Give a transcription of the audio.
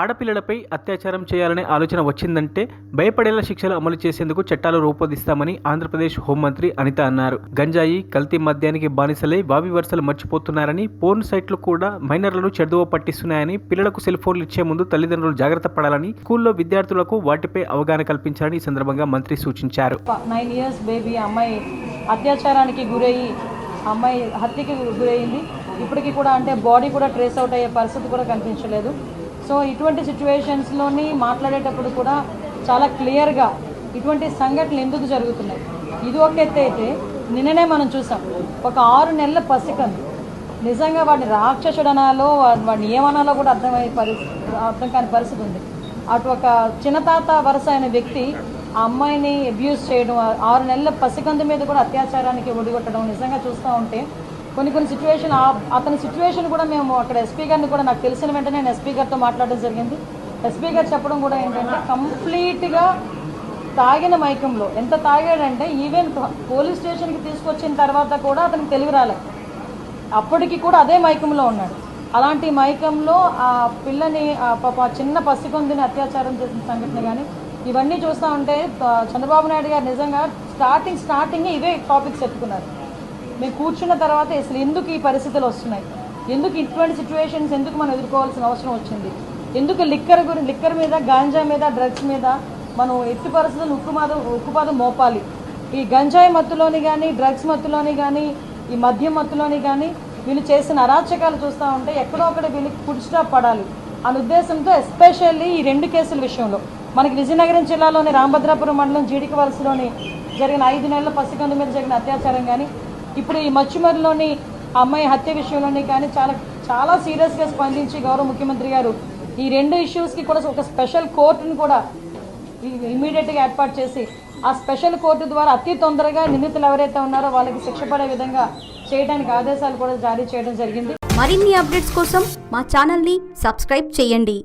ఆడపిల్లలపై అత్యాచారం చేయాలనే ఆలోచన వచ్చిందంటే భయపడేలా శిక్షలు అమలు చేసేందుకు చట్టాలు రూపొందిస్తామని ఆంధ్రప్రదేశ్ హోంమంత్రి అనిత అన్నారు. గంజాయి, కల్తీ మద్యానికి బానిసలై వావి వరుసలు మర్చిపోతున్నారని, పోర్న్ సైట్లు కూడా మైనర్లను చెడువ పట్టిస్తున్నాయని, పిల్లలకు సెల్ ఫోన్లు ఇచ్చే ముందు తల్లిదండ్రులు జాగ్రత్త పడాలని, స్కూల్లో విద్యార్థులకు వాటిపై అవగాహన కల్పించాలని ఈ సందర్భంగా మంత్రి సూచించారు. 9 years బేబీ అమ్మాయి అత్యాచారానికి గురయ్యి అమ్మాయి హత్యకి గురయ్యింది. ఇప్పటికీ కూడా అంటే బాడీ కూడా ట్రేస్ అవుట్ అయ్యే పరిస్థితి కూడా కనిపించలేదు. సో ఇటువంటి సిచ్యువేషన్స్లోని మాట్లాడేటప్పుడు కూడా చాలా క్లియర్గా ఇటువంటి సంఘటనలు ఎందుకు జరుగుతున్నాయి, ఇది ఒక ఎత్తు అయితే నిన్ననే మనం చూసాం ఒక 6 నెలల పసికందు నిజంగా వాడిని రాక్షసుడు అనాలో వాడిని ఏమనాలో కూడా అర్థం కాని పరిస్థితి ఉంది. అటు ఒక చిన్నతాత వరుస అయిన వ్యక్తి ఆ అమ్మాయిని అబ్యూస్ చేయడం, 6 నెలల పసికందు మీద కూడా అత్యాచారానికి ఒడిగొట్టడం నిజంగా చూస్తూ ఉంటే కొన్ని సిచ్యువేషన్ అతని సిచ్యువేషన్ కూడా మేము అక్కడ ఎస్పీ గారిని కూడా నాకు తెలిసిన వెంటనే నేను ఎస్పీ గారితో మాట్లాడడం జరిగింది. ఎస్పీ గారు చెప్పడం కూడా ఏంటంటే కంప్లీట్గా తాగిన మైకంలో, ఎంత తాగాడంటే ఈవెన్ పోలీస్ స్టేషన్కి తీసుకొచ్చిన తర్వాత కూడా అతనికి తెలివి రాలేదు, అప్పటికి కూడా అదే మైకంలో ఉన్నాడు. అలాంటి మైకంలో ఆ పిల్లని చిన్న పసికొందిని అత్యాచారం చేసిన సంఘటన కానీ ఇవన్నీ చూస్తూ ఉంటే చంద్రబాబు నాయుడు గారు నిజంగా స్టార్టింగ్ ఇవే టాపిక్స్ ఎత్తుకున్నారు. మేము కూర్చున్న తర్వాత అసలు ఎందుకు ఈ పరిస్థితులు వస్తున్నాయి, ఎందుకు ఇటువంటి సిచ్యువేషన్స్ ఎందుకు మనం ఎదుర్కోవాల్సిన అవసరం వచ్చింది, ఎందుకు లిక్కర్ మీద, గాంజా మీద, డ్రగ్స్ మీద మనం ఎట్టి పరిస్థితులు ఉక్కుపాదం మోపాలి. ఈ గంజాయి మత్తులోని కానీ, డ్రగ్స్ మత్తులోని కానీ, ఈ మద్యం మత్తులోని కానీ వీళ్ళు చేసిన అరాచకాలు చూస్తూ ఉంటే ఎక్కడో ఒకటి వీళ్ళకి ఫుడ్ స్టాప్ పడాలి అనే ఉద్దేశంతో ఎస్పెషల్లీ ఈ 2 కేసుల విషయంలో మనకి విజయనగరం జిల్లాలోని రామభద్రాపురం మండలం జీడిక వలసలోని జరిగిన 5 నెలల పసికందు మీద జరిగిన అత్యాచారం కానీ, ఇప్పుడు ఈ మచ్చుమరిలోని అమ్మాయి హత్య విషయంలోని కానీ చాలా సీరియస్గా స్పందించి గౌరవ ముఖ్యమంత్రి గారు ఈ 2 ఇష్యూస్కి కూడా ఒక స్పెషల్ కోర్టును కూడా ఇమీడియట్గా ఏర్పాటు చేసి ఆ స్పెషల్ కోర్టు ద్వారా అతి తొందరగా నిందితులు ఎవరైతే ఉన్నారో వాళ్ళకి శిక్ష పడే విధంగా చేయడానికి ఆదేశాలు కూడా జారీ చేయడం జరిగింది. మరిన్ని అప్డేట్స్ కోసం మా ఛానల్ని సబ్స్క్రైబ్ చేయండి.